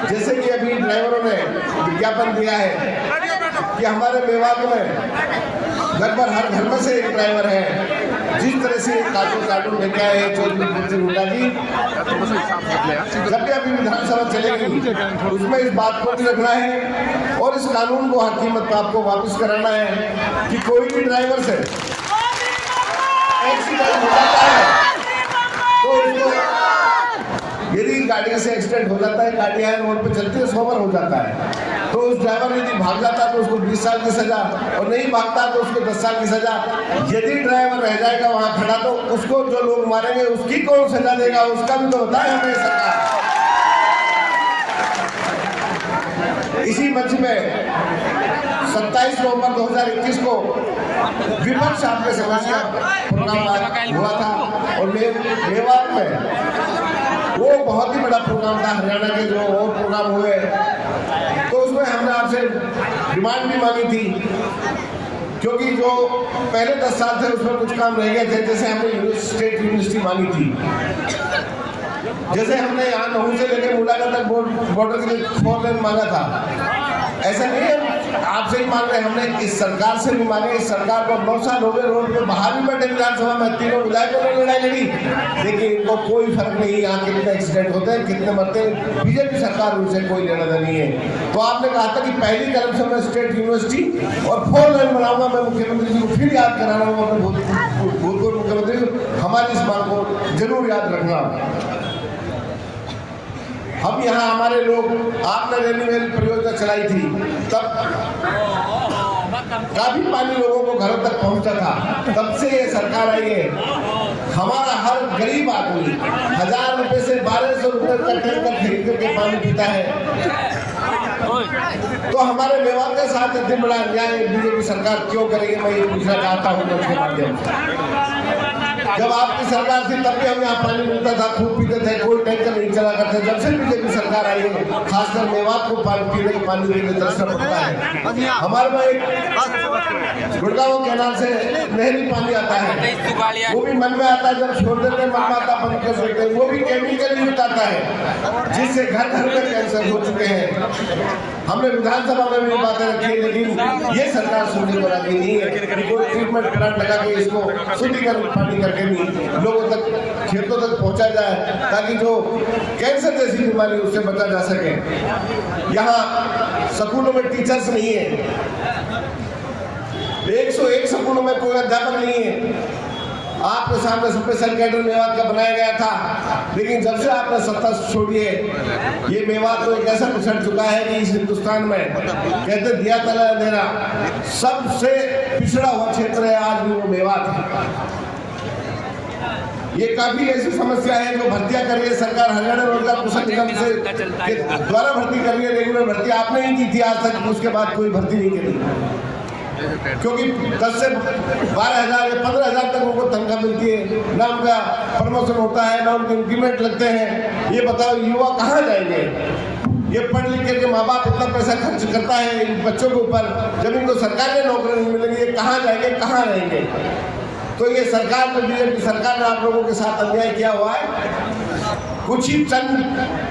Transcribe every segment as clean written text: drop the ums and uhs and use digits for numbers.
जैसे कि अभी ड्राइवरों ने विज्ञापन दिया है कि हमारे मेवात में लगभग हर घर में से एक ड्राइवर है। जिस तरह से कार्टून लेके आए हैं चौधरी हुड्डा जी, जब भी अभी विधानसभा चलेगी उसमें इस बात को भी रखना है और इस कानून को हर कीमत पर आपको वापस कराना है कि कोई भी ड्राइवर से एक्सीडेंट हो जाता है तो यदि गाड़ी से एक्सीडेंट हो जाता है, गाड़ी रोड पे चलती है, सोबर हो जाता है, तो उस ड्राइवर यदि भाग जाता है तो उसको 20 साल की सजा और नहीं भागता तो उसको 10 साल की सजा। यदि ड्राइवर रह जाएगा वहां खड़ा तो उसको जो लोग मारेंगे उसकी कौन सजा देगा, उसका भी तो होता है हमें सरकार। इसी मंच में 27 नवंबर 2021 को विपक्ष आपके समस्या प्रोग्राम हुआ था और मेवात में वो बहुत ही बड़ा प्रोग्राम था। हरियाणा के जो और प्रोग्राम हुए तो उसमें हमने आपसे डिमांड भी मांगी थी, क्योंकि जो पहले 10 साल थे उसमें कुछ काम रह गए थे। जैसे हमने स्टेट यूनिवर्सिटी मांगी थी, जैसे हमने यहाँ नहू से लेकर मुलाकात तक बॉर्डर के लिए 4 लेन मांगा था। ऐसा नहीं है आपसे ही मांग रहे, हमने इस सरकार से भी मांगे। इस सरकार को 9 साल हो गए, रोड पे बाहर भी बैठे विधानसभा में, तीनों विधायकों ने लड़ाई लड़ी, लेकिन इनको कोई फर्क नहीं। यहाँ कितने एक्सीडेंट होते हैं, कितने मरते हैं, बीजेपी सरकार उनसे कोई लेना देना नहीं है। तो आपने कहा था कि पहली कदम से मैं स्टेट यूनिवर्सिटी और 4 लेन बनाऊंगा। मैं मुख्यमंत्री जी को फिर याद कराना हूँ, अपने भूतपूर्व मुख्यमंत्री, हमारी इस मांग को जरूर याद रखना। हम यहाँ हमारे लोग, आपने रेलवे परियोजना चलाई थी तब काफी पानी लोगों को घरों तक पहुंचा था। तब से ये सरकार आई है, हमारा हर गरीब आदमी 1000 रुपए से 1200 रुपए तक टैंकर खरीद करके पानी पीता है। तो हमारे मेवात के साथ इतनी बड़ा अन्याय बीजेपी सरकार क्यों करेगी, मैं ये पूछना चाहता हूँ उसके माध्यम से। जब आपकी सरकार थी तब भी हम यहाँ पानी मिलता था, खूब पीते थे, कोई टैंकर नहीं चला करते। जब से बीजेपी सरकार आई है, खासकर मेवात को पीने के पानी के लिए तरसना पड़ता है। हमारे में एक गुड़गांव कैनाल से नहरी पानी आता है, वो भी मन में आता है, जब छोड़ देते मन में आता, बंद कर देते हैं, वो भी केमिकल युक्त आता है, जिससे घर घर में कैंसर हो चुके हैं। हमने विधानसभा में भी बातें रखी, लेकिन ये सरकार सुनने को राजी नहीं है। कोई ट्रीटमेंट प्लांट लगा के इसको शुद्धिकरण पानी करके भी लोगों तक, खेतों तक पहुंचा जाए, ताकि जो कैंसर जैसी बीमारी उससे बचा जा सके। यहाँ स्कूलों में टीचर्स नहीं है, 101 स्कूलों में कोई अध्यापक नहीं है। आपके सामने स्पेशल कैडर मेवात का बनाया गया था, लेकिन जब से आपने सत्ता छोड़ी है, ये मेवात तो एक ऐसा पिछड़ चुका है कि इस हिंदुस्तान में कहते दिया तला अंधेरा, सबसे पिछड़ा हुआ क्षेत्र है आज भी वो मेवात है। ये काफी ऐसी समस्या है जो भर्तियां कर रही है सरकार। हरियाणा रोजगार कुशल निगम से द्वारा भर्ती कर रही है, रेगुलर भर्ती आपने ही की थी आज तक, उसके बाद कोई भर्ती नहीं करी, क्योंकि 10 से 12,000 या 15,000 तक उनको तनख्वाह मिलती है, ना उनका प्रमोशन होता है, ना उनके इंक्रीमेंट लगते हैं। ये बताओ युवा कहाँ जाएंगे? ये पढ़ लिख करके माँ बाप इतना पैसा खर्च करता है इन बच्चों के ऊपर, जब इनको सरकारी नौकरी नहीं मिलेगी, ये कहाँ जाएंगे, कहाँ रहेंगे? तो ये सरकार में, बीजेपी सरकार ने आप लोगों के साथ अन्याय किया हुआ है। कुछ ही चंद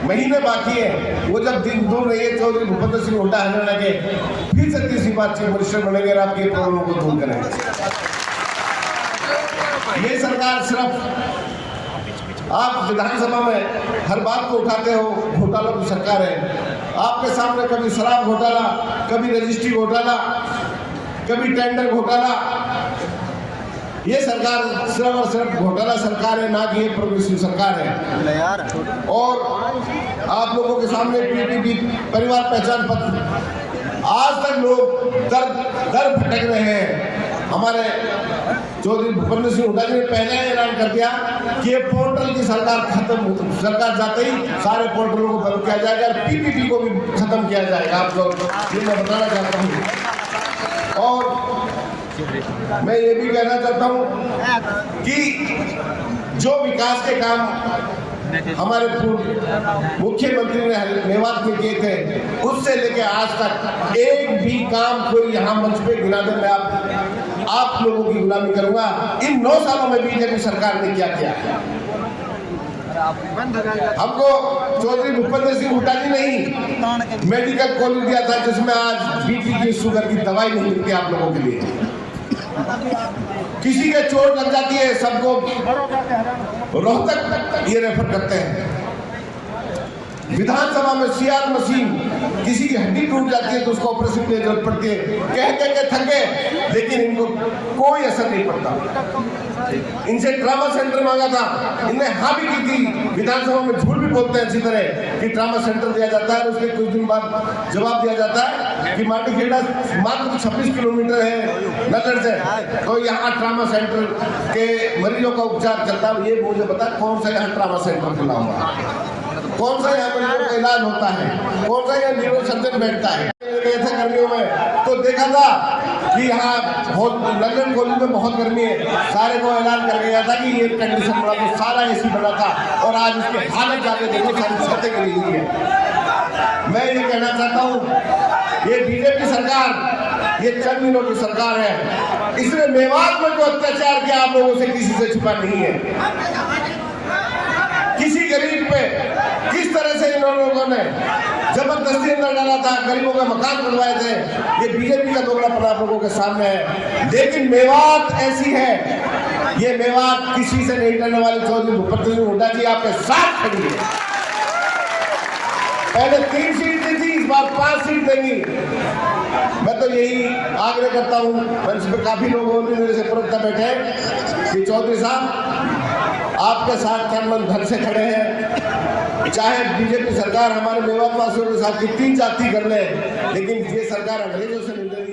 महीने बाकी है, वो जब दिन दूर नहीं है, चौधरी भूपेंद्र सिंह हुड्डा हरियाणा के फिर से तीसरी बार चीफ मिनिस्टर बनेंगे और आपके प्रॉब्लम को दूर करेंगे। ये सरकार सिर्फ आप विधानसभा में हर बात को उठाते हो, घोटालों की सरकार है। आपके सामने कभी शराब घोटाला, कभी रजिस्ट्री घोटाला, कभी टेंडर घोटाला। ये सरकार सिर्फ और सिर्फ घोटाला सरकार है, ना कि ये प्रोग्रेसिव सरकार है। और आप लोगों के सामने पीपीपी परिवार पहचान पत्र, आज तक लोग दर भटक रहे हैं। हमारे चौधरी भूपेंद्र सिंह हुड्डा जी ने पहले ऐलान कर दिया कि ये पोर्टल की सरकार जाते ही सारे पोर्टलों को बंद किया जाएगा और पीपीपी को भी खत्म किया जाएगा। आप लोग ये मैं बताना चाहता हूँ। और मैं ये भी कहना चाहता हूँ कि जो विकास के काम हमारे पूर्व मुख्यमंत्री ने मेवात में किए थे, उससे लेके आज तक एक भी काम कोई यहाँ मंच पे गिना दे, मैं आप लोगों की गुलामी करूंगा। इन 9 सालों में बीजेपी सरकार ने क्या किया? हमको चौधरी भूपेंद्र सिंह हुड्डा जी नहीं, मेडिकल कॉलेज दिया था जिसमें आज बीपी की शुगर की दवाई नहीं मिलती आप लोगों के लिए। किसी के चोट लग जाती है सबको रोहतक ये रेफर करते हैं। विधानसभा में सीआर मशीन, किसी की हड्डी टूट जाती है तो उसको ऑपरेशन की जरूरत पड़ती है, कह के थक गए, लेकिन इनको कोई असर नहीं पड़ता। इनसे ट्रामा सेंटर मांगा था, इनने हाँ भी की थी। विधानसभा में झूठ भी बोलते हैं इसी तरह कि ट्रामा सेंटर दिया जाता है, उसके कुछ दिन बाद जवाब दिया जाता है कि माटीखेड़ा मात्र 26 किलोमीटर है नगर से, तो यहाँ ट्रामा सेंटर के मरीजों का उपचार चलता है। ये मुझे बता कौन सा यहाँ ट्रामा सेंटर खुला हुआ, कौन सा यहाँ मरीजों का इलाज होता है, कौन सा यहाँ न्यूरो सर्जन बैठता है। गए थे गर्मियों में तो देखा था कि यहाँ लंदन कॉलेज में बहुत गर्मी है, सारे को ऐलान कर गया था कि ये कंडीशन बना तो सारा एसी बना था, और आज उसकी हालत जाके देखो सारी छतें गिरी हुई है। मैं ये कहना चाहता हूँ ये बीजेपी सरकार ये चंद दिनों की सरकार है, इसने मेवात में जो अत्याचार किया आप लोगों से किसी से छुपा नहीं है। किसी गरीब पे किस तरह से इन लोगों ने जबरदस्ती अंदर डाला था, गरीबों का मकान बनवाए थे, ये बीजेपी का दोगलापन आप लोगों के सामने है। लेकिन मेवात ऐसी है, ये मेवात किसी से नहीं डरने वाली चौधरी भूपेंद्र सिंह हुड्डा जी आपके साथ खड़ी है। पहले 3 सीट दी थी, इस बार 5 सीट देंगी। मैं तो यही आग्रह करता हूँ, मंच पे काफी लोग मेरे से प्रवक्ता बैठे कि चौधरी साहब आपके साथ तन मन धन से खड़े हैं, चाहे बीजेपी सरकार हमारे मेवात वासियों के साथ कितनी जाति कर ले, लेकिन ये सरकार अंग्रेजों से मिल रही है।